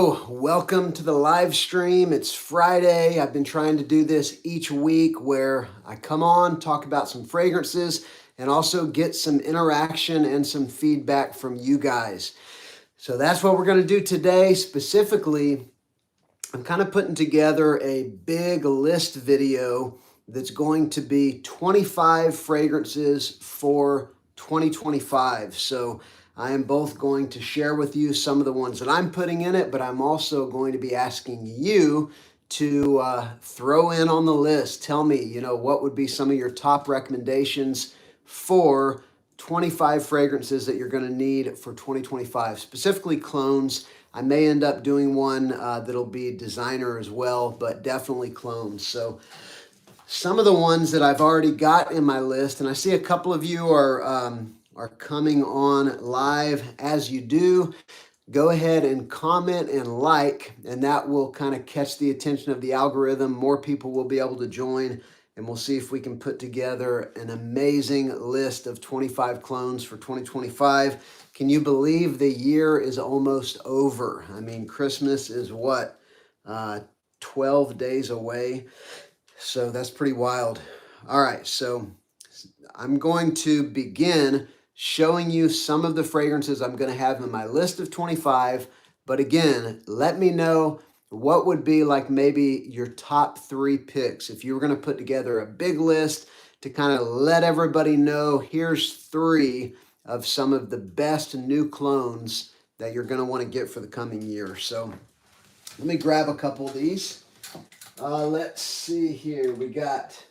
Hello, welcome to the live stream. It's Friday. I've been trying to do this each week where I come on, talk about some fragrances, and also get some interaction and some feedback from you guys. So that's what we're going to do today. Specifically, I'm kind of putting together a big list video that's going to be 25 fragrances for 2025. So I am both going to share with you some of the ones that I'm putting in it, but I'm also going to be asking you to throw in on the list. Tell me, what would be some of your top recommendations for 25 fragrances that you're going to need for 2025, specifically clones. I may end up doing one that'll be designer as well, but definitely clones. So some of the ones that I've already got in my list, and I see a couple of you are coming on live. As you do, go ahead and comment and like, and that will kind of catch the attention of the algorithm. More people will be able to join, and we'll see if we can put together an amazing list of 25 clones for 2025. Can you believe the year is almost over? I mean, Christmas is what, 12 days away? So that's pretty wild. All right, so I'm going to begin showing you some of the fragrances I'm going to have in my list of 25. But again, let me know what would be like maybe your top 3 picks. If you were going to put together a big list to kind of let everybody know, here's 3 of some of the best new clones that you're going to want to get for the coming year. So let me grab a couple of these. Let's see here. We got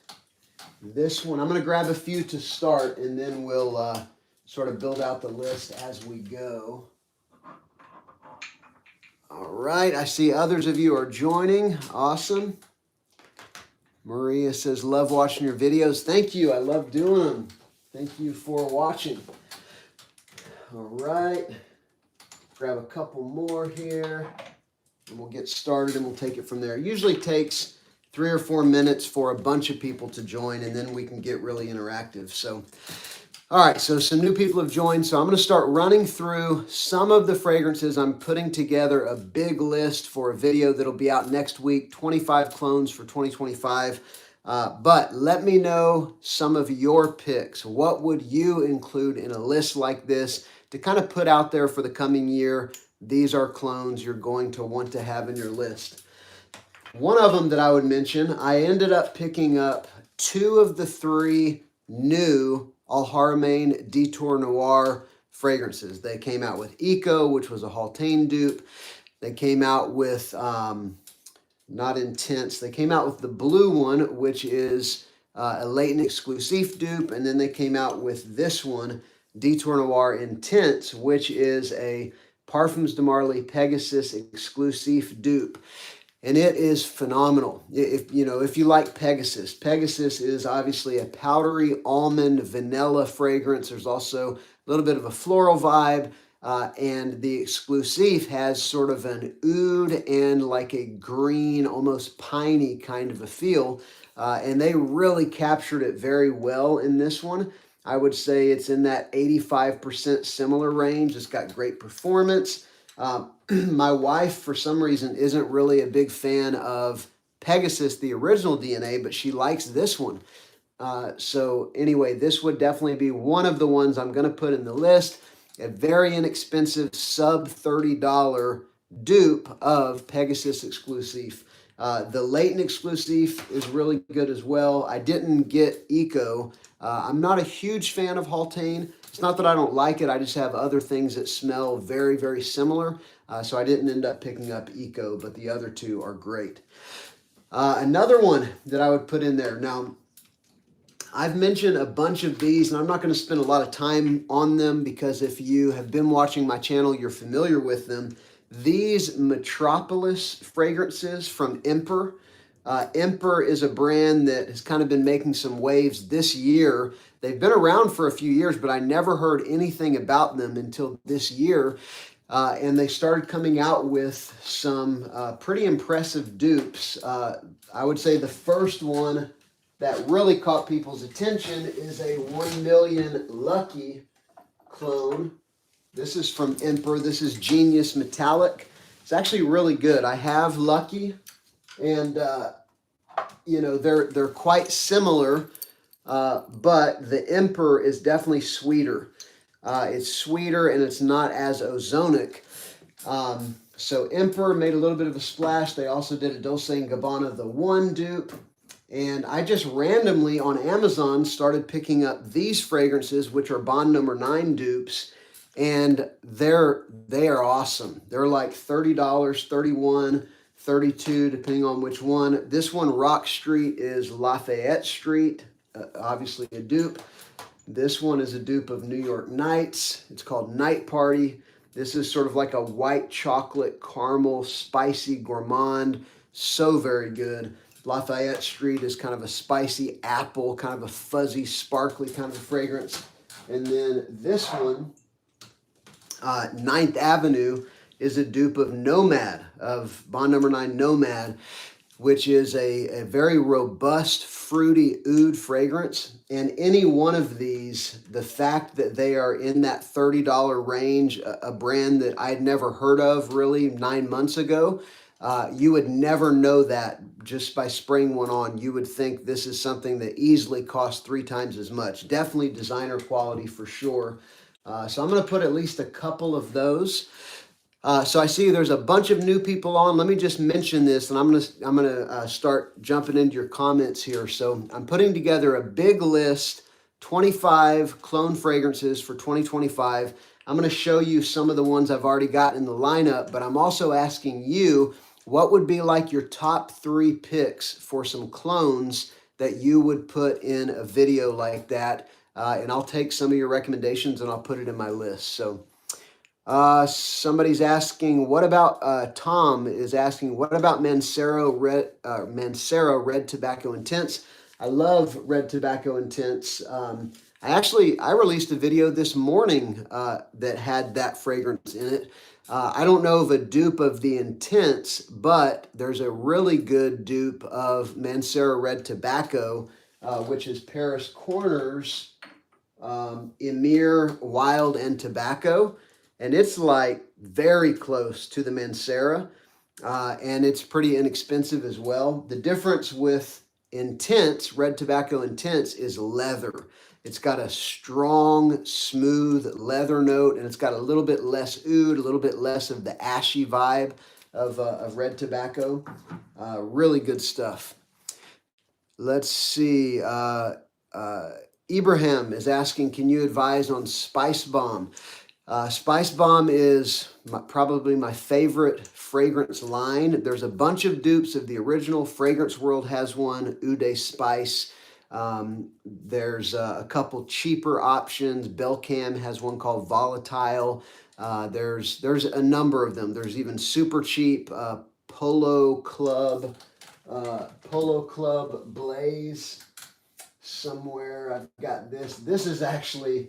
this one. I'm going to grab a few to start, and then we'll sort of build out the list as we go. All right. I see others of you are joining. Awesome. Maria says, love watching your videos. Thank you. I love doing them. Thank you for watching. All right. Grab a couple more here, and we'll get started, and we'll take it from there. It usually takes 3 or 4 minutes for a bunch of people to join, and then we can get really interactive. So, all right, so some new people have joined. So I'm going to start running through some of the fragrances. I'm putting together a big list for a video that'll be out next week, 25 clones for 2025. But let me know some of your picks. What would you include in a list like this to kind of put out there for the coming year? These are clones you're going to want to have in your list. One of them that I would mention, I ended up picking up 2 of the 3 new Al Haramain Detour Noir fragrances. They came out with Eco, which was a Haultain dupe. They came out with, not Intense, they came out with the blue one, which is a Layton Exclusive dupe. And then they came out with this one, Detour Noir Intense, which is a Parfums de Marly Pegasus Exclusive dupe. And it is phenomenal. If you like Pegasus, Pegasus is obviously a powdery almond vanilla fragrance. There's also a little bit of a floral vibe. And the Exclusive has sort of an oud and like a green, almost piney kind of a feel. And they really captured it very well in this one. I would say it's in that 85% similar range. It's got great performance. My wife, for some reason, isn't really a big fan of Pegasus, the original DNA, but she likes this one. So anyway, this would definitely be one of the ones I'm going to put in the list. A very inexpensive sub $30 dupe of Pegasus Exclusive. The Layton Exclusive is really good as well. I didn't get Eco. I'm not a huge fan of Haultain. It's not that I don't like it. I just have other things that smell very, very similar. So I didn't end up picking up Eco, but the other 2 are great. Another one that I would put in there. Now, I've mentioned a bunch of these, and I'm not going to spend a lot of time on them because if you have been watching my channel, you're familiar with them. These Metropolis fragrances from Emperor. Emperor is a brand that has kind of been making some waves this year. They've been around for a few years, but I never heard anything about them until this year. And they started coming out with some pretty impressive dupes. I would say the first one that really caught people's attention is a 1 Million Lucky clone. This is from Emperor. This is Genius Metallic. It's actually really good. I have Lucky, and you know, they're quite similar, but the Emperor is definitely sweeter. It's sweeter and it's not as ozonic. So Emperor made a little bit of a splash. They also did a Dolce & Gabbana the One dupe. And I just randomly on Amazon started picking up these fragrances, which are Bond Number 9 dupes. And they are awesome. They're like $30, $31, $32, depending on which one. This one, Rock Street, is Lafayette Street, obviously a dupe. This one is a dupe of New York Nights. It's called Night Party. This is sort of like a white chocolate caramel spicy gourmand. So very good. Lafayette Street is kind of a spicy apple, kind of a fuzzy, sparkly kind of fragrance. And then this one, Ninth Avenue, is a dupe of Nomad, of Bond Number 9 Nomad, which is a very robust, fruity oud fragrance. And any one of these, the fact that they are in that $30 range, a brand that I'd never heard of really 9 months ago, you would never know that just by spraying one on. You would think this is something that easily costs 3 times as much. Definitely designer quality for sure. So I'm going to put at least a couple of those. So I see there's a bunch of new people on. Let me just mention this, and I'm gonna start jumping into your comments here. So I'm putting together a big list, 25 clone fragrances for 2025. I'm gonna show you some of the ones I've already got in the lineup, but I'm also asking you what would be like your top 3 picks for some clones that you would put in a video like that. And I'll take some of your recommendations and I'll put it in my list. So. Somebody's asking, what about, Tom is asking, what about Mancera Red Tobacco Intense? I love Red Tobacco Intense. I released a video this morning that had that fragrance in it. I don't know of a dupe of the Intense, but there's a really good dupe of Mancera Red Tobacco, which is Paris Corners, Emir, Wild, and Tobacco. And it's like very close to the Mancera, and it's pretty inexpensive as well. The difference with Intense, Red Tobacco Intense, is leather. It's got a strong, smooth leather note, and it's got a little bit less oud, a little bit less of the ashy vibe of Red Tobacco. Really good stuff. Let's see. Ibrahim is asking, can you advise on Spice Bomb? Spice Bomb is probably my favorite fragrance line. There's a bunch of dupes of the original. Fragrance World has one, Ude Spice. There's a couple cheaper options. Belcam has one called Volatile. There's a number of them. There's even super cheap Polo Club Blaze. Somewhere I've got this. This is actually...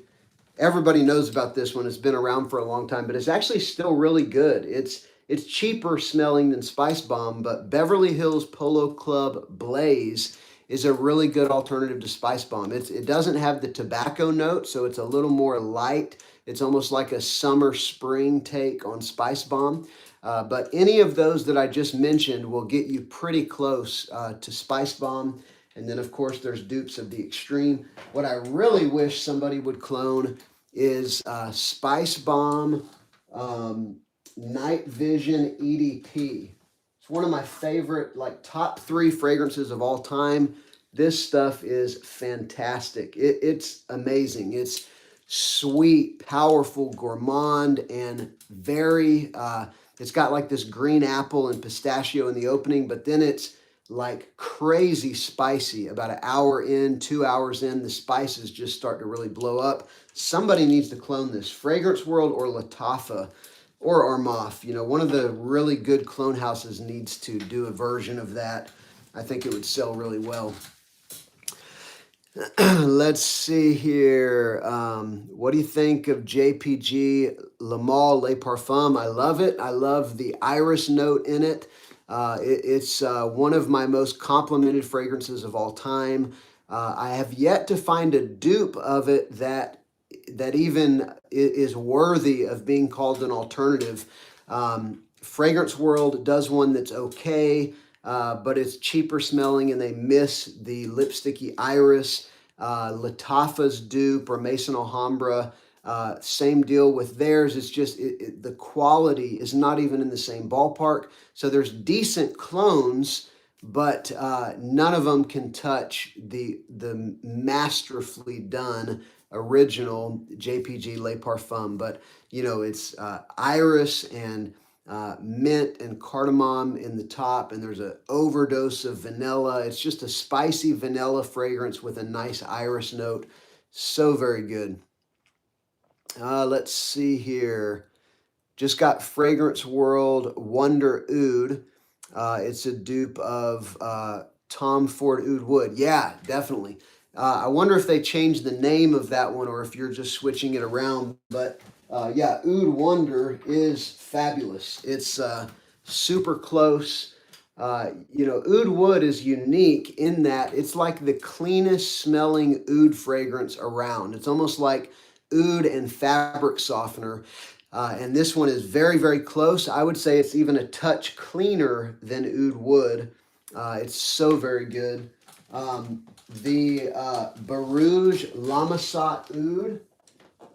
Everybody knows about this one. It's been around for a long time, but it's actually still really good. It's cheaper smelling than Spice Bomb, but Beverly Hills Polo Club Blaze is a really good alternative to Spice Bomb. It doesn't have the tobacco note, so it's a little more light. It's almost like a summer spring take on Spice Bomb. But any of those that I just mentioned will get you pretty close to Spice Bomb. And then, of course, there's dupes of the extreme. What I really wish somebody would clone is Spice Bomb Night Vision EDP. It's one of my favorite, like, top 3 fragrances of all time. This stuff is fantastic. It's amazing. It's sweet, powerful, gourmand, and very, it's got like this green apple and pistachio in the opening, but then it's like crazy spicy. About an hour in, 2 hours in, the spices just start to really blow up. Somebody needs to clone this. Fragrance World or Lattafa or Armaf. You know, one of the really good clone houses needs to do a version of that. I think it would sell really well. Let's see here. What do you think of JPG Le Male Les Parfums? I love it. I love the iris note in it. It's one of my most complimented fragrances of all time. I have yet to find a dupe of it that even is worthy of being called an alternative. Fragrance World does one that's okay, but it's cheaper smelling and they miss the lipsticky iris. Lattafa's dupe or Maison Alhambra, same deal with theirs. It's just the quality is not even in the same ballpark. So there's decent clones, but none of them can touch the masterfully done original JPG Le Parfum. But you know, it's iris and mint and cardamom in the top, and there's an overdose of vanilla. It's just a spicy vanilla fragrance with a nice iris note. So very good. Let's see here. Just got Fragrance World Wonder Oud. It's a dupe of Tom Ford Oud Wood. Yeah, definitely. I wonder if they changed the name of that one or if you're just switching it around. But yeah, Oud Wonder is fabulous. It's super close. You know, Oud Wood is unique in that it's like the cleanest smelling oud fragrance around. It's almost like oud and fabric softener. And this one is very, very close. I would say it's even a touch cleaner than Oud Wood. It's so very good. The Barouge Lamasat Oud.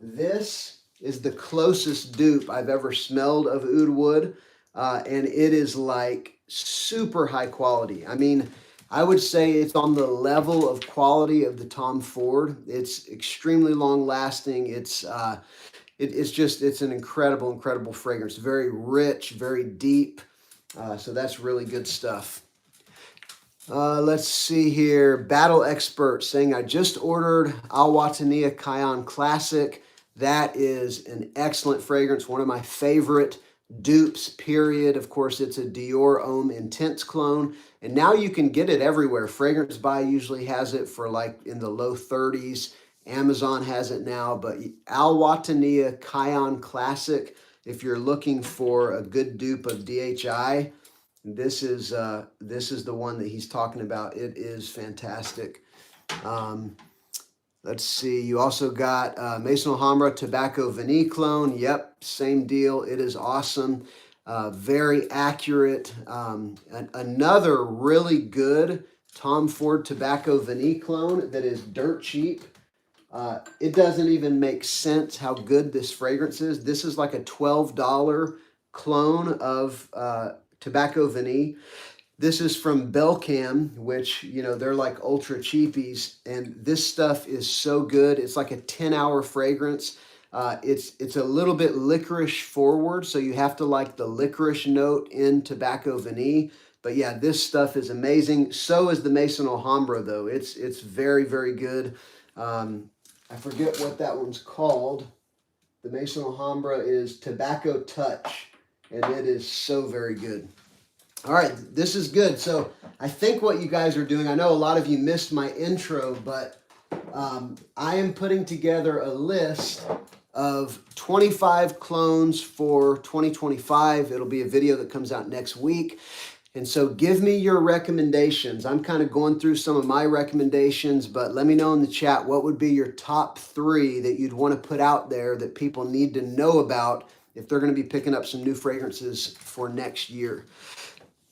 This is the closest dupe I've ever smelled of Oud Wood. And it is like super high quality. I mean, I would say it's on the level of quality of the Tom Ford. It's extremely long lasting. It's an incredible fragrance. Very rich, very deep. So that's really good stuff. Let's see here. Battle Expert saying, I just ordered Al Watania Cayenne Classic. That is an excellent fragrance. One of my favorite dupes, period. Of course, it's a Dior Homme Intense clone. And now you can get it everywhere. Fragrance Buy usually has it for like in the low 30s. Amazon has it now, but Al Watania Cayenne Classic, if you're looking for a good dupe of DHI, this is the one that he's talking about. It is fantastic. Let's see. You also got Maison Alhambra Tobacco Vanille Clone. Yep, same deal. It is awesome. Very accurate. Another really good Tom Ford Tobacco Vanille Clone that is dirt cheap. It doesn't even make sense how good this fragrance is. This is like a $12 clone of Tobacco Vanille. This is from Belcam, which, you know, they're like ultra cheapies. And this stuff is so good. It's like a 10-hour fragrance. It's a little bit licorice forward, so you have to like the licorice note in Tobacco Vanille. But yeah, this stuff is amazing. So is the Maison Alhambra, though. It's very, very good. I forget what that one's called. The Maison Alhambra is Tobacco Touch, and it is so very good. All right, this is good. So I think what you guys are doing, I know a lot of you missed my intro, but I am putting together a list of 25 clones for 2025. It'll be a video that comes out next week. And so give me your recommendations. I'm kind of going through some of my recommendations, but let me know in the chat what would be your top 3 that you'd want to put out there that people need to know about if they're going to be picking up some new fragrances for next year.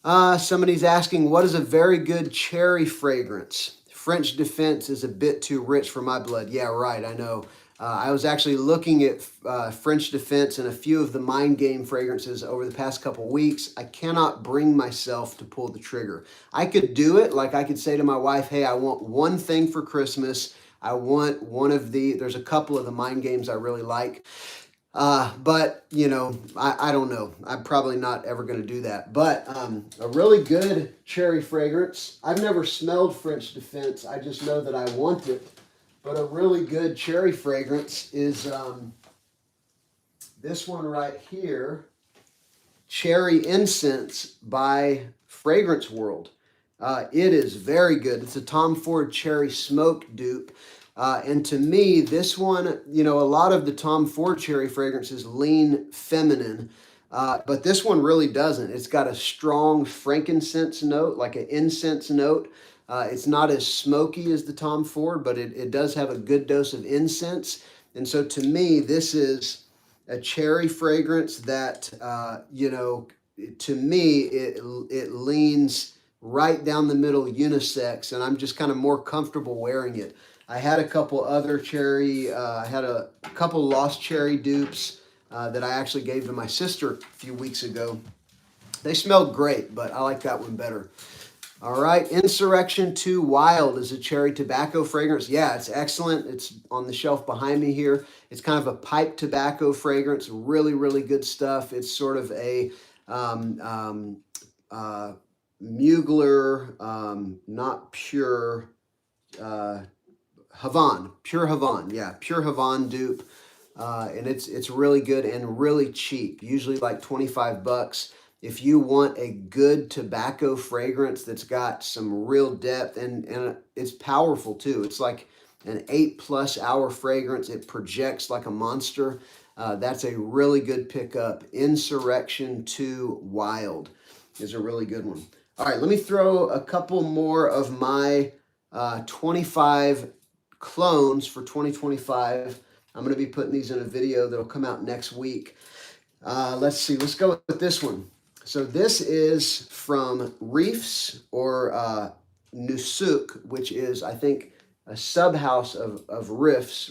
Somebody's asking, what is a very good cherry fragrance? French Defense is a bit too rich for my blood. Yeah, right, I know. I was actually looking at French Defense and a few of the Mind Game fragrances over the past couple weeks. I cannot bring myself to pull the trigger. I could do it, like I could say to my wife, hey, I want one thing for Christmas. I want one of there's a couple of the Mind Games I really like. But, you know, I don't know. I'm probably not ever going to do that. But a really good cherry fragrance. I've never smelled French Defense. I just know that I want it. But a really good cherry fragrance is this one right here, Cherry Incense by Fragrance World. It is very good. It's a Tom Ford Cherry Smoke dupe. And to me, this one, you know, a lot of the Tom Ford cherry fragrances lean feminine, but this one really doesn't. It's got a strong frankincense note, like an incense note. It's not as smoky as the Tom Ford, but it does have a good dose of incense. And so to me, this is a cherry fragrance that, you know, to me, it leans right down the middle, unisex, and I'm just kind of more comfortable wearing it. I had a couple other cherry, I had a couple Lost Cherry dupes that I actually gave to my sister a few weeks ago. They smelled great, but I like that one better. All right, Insurrection 2 Wild is a cherry tobacco fragrance. Yeah, it's excellent. It's on the shelf behind me here. It's kind of a pipe tobacco fragrance. Really, really good stuff. It's sort of a Mugler, not pure, Havana, pure Havana. Yeah, pure Havana dupe. And it's really good and really cheap, usually like 25 bucks. If you want a good tobacco fragrance that's got some real depth and it's powerful too. It's like an 8+ hour fragrance. It projects like a monster. That's a really good pickup. Insurrection 2 Wild is a really good one. All right, let me throw a couple more of my 25 clones for 2025. I'm going to be putting these in a video that'll come out next week. Let's see. Let's go with this one. So this is from Reefs or Nusuk, which is, I think, a subhouse of Reefs.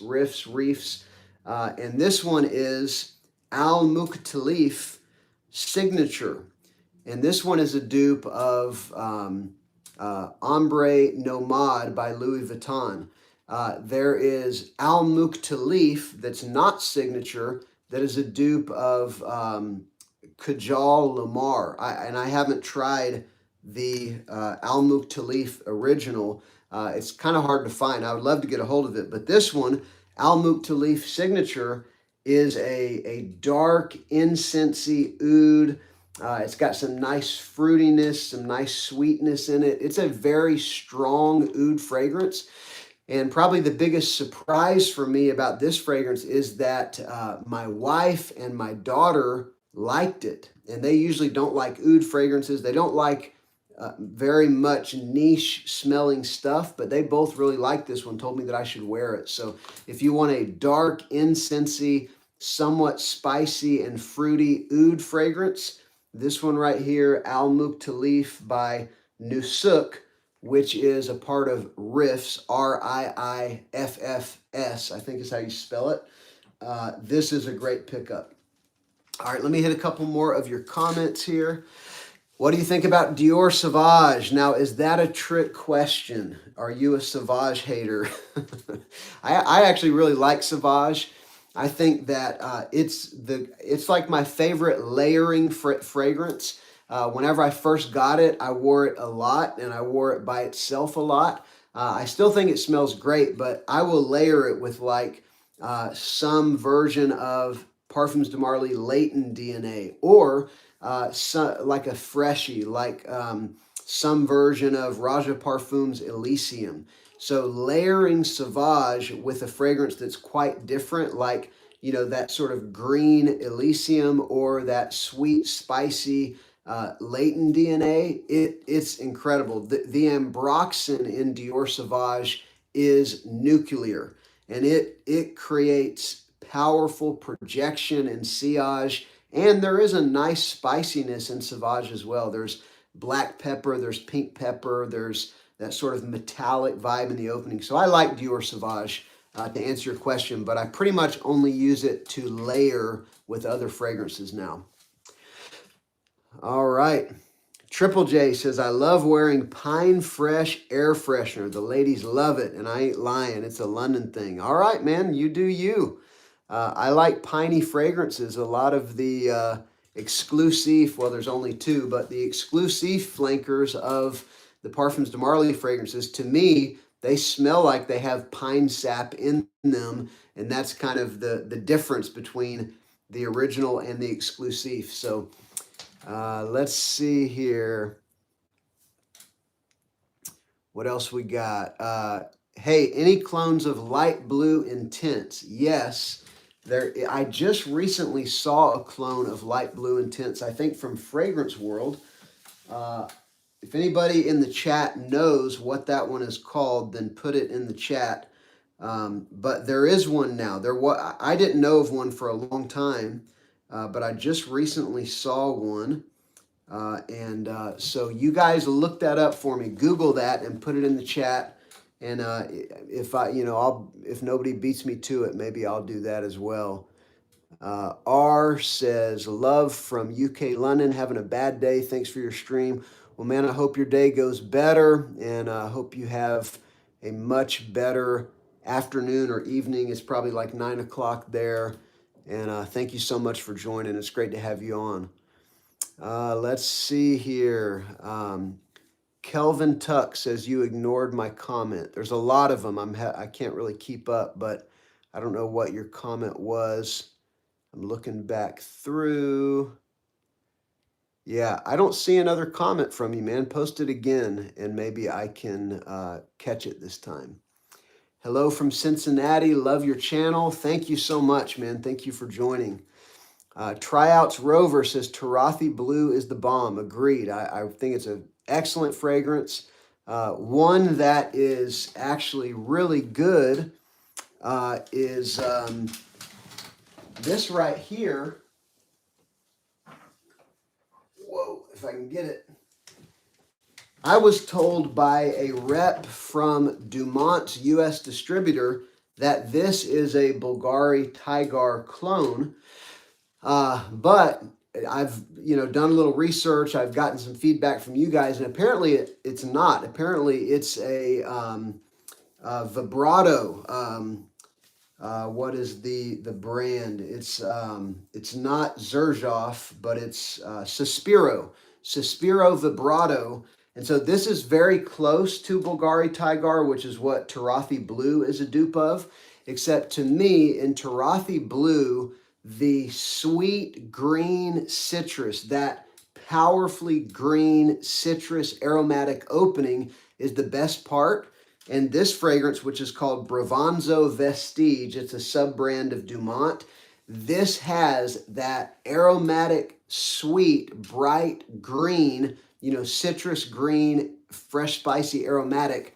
And this one is Al Mukhtalif Signature. And this one is a dupe of Ombre Nomade by Louis Vuitton. There is Al Mukhtalif that's not signature, that is a dupe of Kajal Lamar. And I haven't tried the Al Mukhtalif original. It's kind of hard to find. I would love to get a hold of it. But this one, Al Mukhtalif Signature, is a dark, incensey oud. It's got some nice fruitiness, some nice sweetness in it. It's a very strong oud fragrance. And probably the biggest surprise for me about this fragrance is that my wife and my daughter liked it. And they usually don't like oud fragrances. They don't like very much niche smelling stuff, but they both really liked this one, told me that I should wear it. So if you want a dark, incensey, somewhat spicy and fruity oud fragrance, this one right here, Al Mukhtalif by Nusuk, which is a part of Riffs, Riiffs, I think is how you spell it. This is a great pickup. All right, let me hit a couple more of your comments here. What do you think about Dior Sauvage? Now, is that a trick question? Are you a Sauvage hater? I actually really like Sauvage. I think that it's like my favorite layering fragrance. Whenever I first got it, I wore it a lot, and I wore it by itself a lot. I still think it smells great, but I will layer it with like some version of Parfums de Marly Latent DNA, or like a freshie, like some version of Raja Parfums Elysium. So layering Sauvage with a fragrance that's quite different, like, you know, that sort of green Elysium or that sweet, spicy Latent DNA, it's incredible. The ambroxan in Dior Sauvage is nuclear, and it creates powerful projection and sillage, and there is a nice spiciness in Sauvage as well. There's black pepper, there's pink pepper, there's that sort of metallic vibe in the opening. So I like Dior Sauvage to answer your question, but I pretty much only use it to layer with other fragrances now. All right. Triple J says, I love wearing Pine Fresh air freshener. The ladies love it, and I ain't lying. It's a London thing. All right, man, you do you. I like piney fragrances. A lot of the exclusive, well, there's only two, but the exclusive flankers of the Parfums de Marly fragrances, to me, they smell like they have pine sap in them, and that's kind of the difference between the original and the exclusive. So let's see here. What else we got? Hey, any clones of Light Blue Intense? Yes. I just recently saw a clone of Light Blue Intense, I think from Fragrance World. If anybody in the chat knows what that one is called, then put it in the chat. But there is one now. I didn't know of one for a long time, but I just recently saw one. So you guys look that up for me. Google that and put it in the chat. And if nobody beats me to it, maybe I'll do that as well. R says, love from UK, London, having a bad day. Thanks for your stream. Well, man, I hope your day goes better, and I hope you have a much better afternoon or evening. It's probably like 9 o'clock there. And thank you so much for joining. It's great to have you on. Let's see here. Kelvin Tuck says, you ignored my comment. There's a lot of them. I can't really keep up, but I don't know what your comment was. I'm looking back through. Yeah, I don't see another comment from you, man. Post it again, and maybe I can catch it this time. Hello from Cincinnati. Love your channel. Thank you so much, man. Thank you for joining. Tryouts Rover says, Tarathi Blue is the bomb. Agreed. I think it's an excellent fragrance. One that is actually really good is this right here. Whoa, if I can get it. I was told by a rep from Dumont's U.S. distributor that this is a Bulgari Tigar clone. But I've done a little research. I've gotten some feedback from you guys, and apparently it's not. Apparently it's a Vibrato. What is the brand? It's not Xerjoff, but it's Suspiro Vibrato. And so this is very close to Bulgari Tigar, which is what Tarathi Blue is a dupe of. Except to me, in Tarathi Blue, the sweet green citrus, that powerfully green citrus aromatic opening is the best part. And this fragrance, which is called Bravanzo Vestige, it's a sub-brand of Dumont. This has that aromatic, sweet, bright green, citrus green, fresh, spicy, aromatic,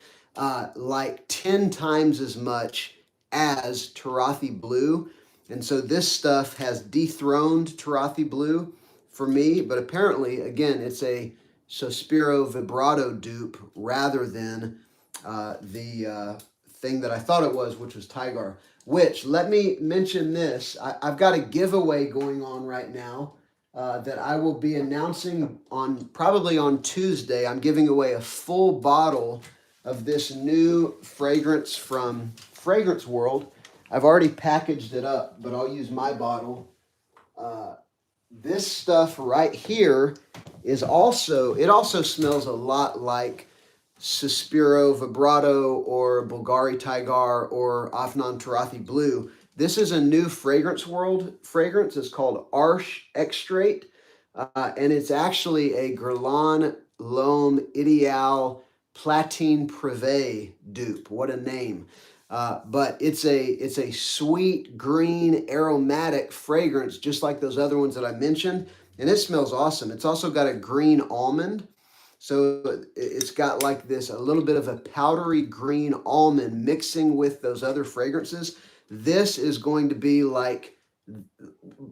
like 10 times as much as Tarathi Blue. And so this stuff has dethroned Tarathi Blue for me, but apparently, again, it's a Sospiro Vibrato dupe rather than the thing that I thought it was, which was Tigar. Which, let me mention this, I've got a giveaway going on right now that I will be announcing probably on Tuesday. I'm giving away a full bottle of this new fragrance from Fragrance World. I've already packaged it up, but I'll use my bottle. This stuff right here it also smells a lot like Suspiro Vibrato or Bulgari Tigar or Afnan Tarathi Blue. This is a new Fragrance World fragrance. It's called Arche Extrait, and it's actually a Guerlain L'Homme Ideal Platine Privé dupe. What a name. But it's a sweet green aromatic fragrance, just like those other ones that I mentioned, and it smells awesome. It's also got a green almond, so it's got like this a little bit of a powdery green almond mixing with those other fragrances. This is going to be like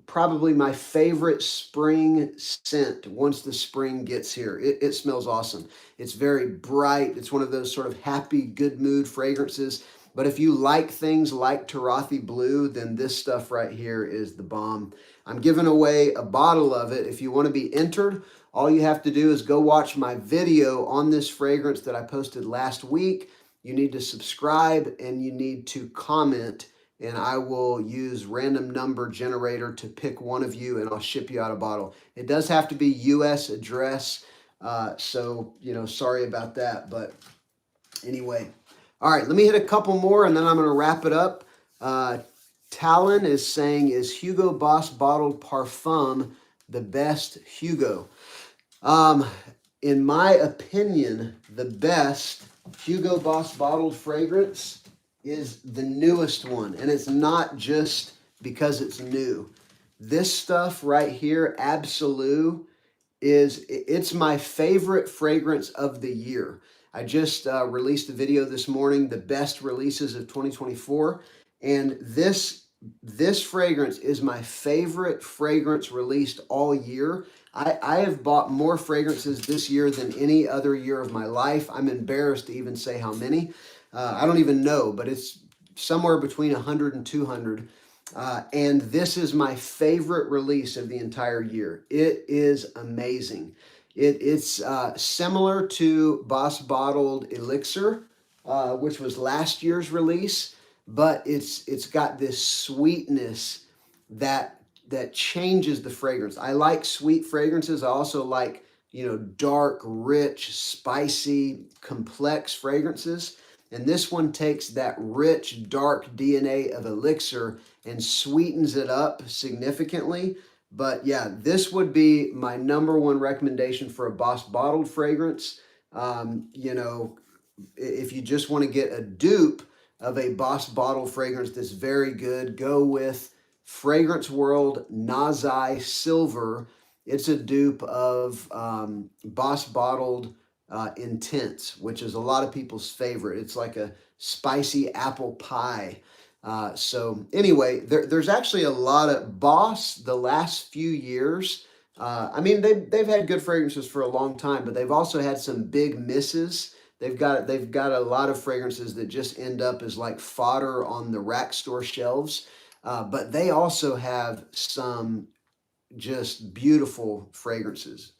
probably my favorite spring scent once the spring gets here. It smells awesome. It's very bright. It's one of those sort of happy, good mood fragrances. But if you like things like Tarathi Blue, then this stuff right here is the bomb. I'm giving away a bottle of it. If you want to be entered, all you have to do is go watch my video on this fragrance that I posted last week. You need to subscribe and you need to comment, and I will use random number generator to pick one of you, and I'll ship you out a bottle. It does have to be U.S. address, so sorry about that. But anyway. All right, let me hit a couple more, and then I'm going to wrap it up. Talon is saying, is Hugo Boss Bottled Parfum the best Hugo? In my opinion, the best Hugo Boss Bottled fragrance is the newest one, and it's not just because it's new. This stuff right here, Absolute, it's my favorite fragrance of the year. I just released a video this morning, the best releases of 2024, and this fragrance is my favorite fragrance released all year. I have bought more fragrances this year than any other year of my life. I'm embarrassed to even say how many. I don't even know, but it's somewhere between 100 and 200. And this is my favorite release of the entire year. It is amazing. It's similar to Boss Bottled Elixir, which was last year's release, but it's got this sweetness that changes the fragrance. I like sweet fragrances. I also like, dark, rich, spicy, complex fragrances. And this one takes that rich, dark DNA of Elixir and sweetens it up significantly. But yeah, this would be my number one recommendation for a Boss Bottled fragrance. If you just want to get a dupe of a Boss Bottled fragrance that's very good, go with Fragrance World Nazai Silver. It's a dupe of Boss Bottled Intense, which is a lot of people's favorite. It's like a spicy apple pie. So anyway, there's actually a lot of Boss the last few years. They've had good fragrances for a long time, but they've also had some big misses. They've got a lot of fragrances that just end up as like fodder on the rack store shelves. But they also have some just beautiful fragrances.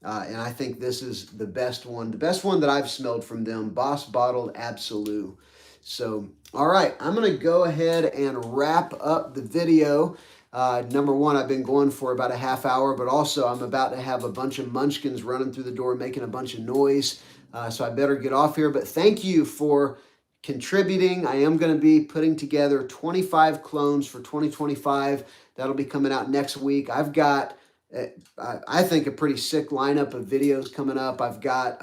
And I think this is the best one that I've smelled from them, Boss Bottled Absolute. So, all right, I'm going to go ahead and wrap up the video. Number one, I've been going for about a half hour, but also I'm about to have a bunch of munchkins running through the door making a bunch of noise. So I better get off here. But thank you for contributing. I am going to be putting together 25 clones for 2025. That'll be coming out next week. I've got, I think, a pretty sick lineup of videos coming up. I've got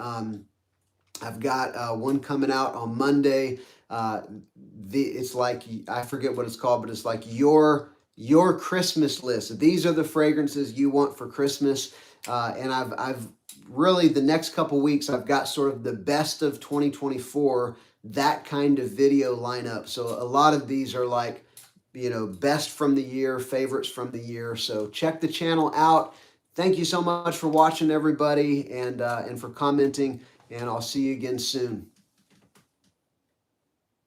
one coming out on Monday. It's like, I forget what it's called, but it's like your Christmas list. These are the fragrances you want for Christmas. And I've really, the next couple weeks, I've got sort of the best of 2024, that kind of video lineup. So a lot of these are like, best from the year, favorites from the year. So check the channel out. Thank you so much for watching, everybody, and for commenting, and I'll see you again soon.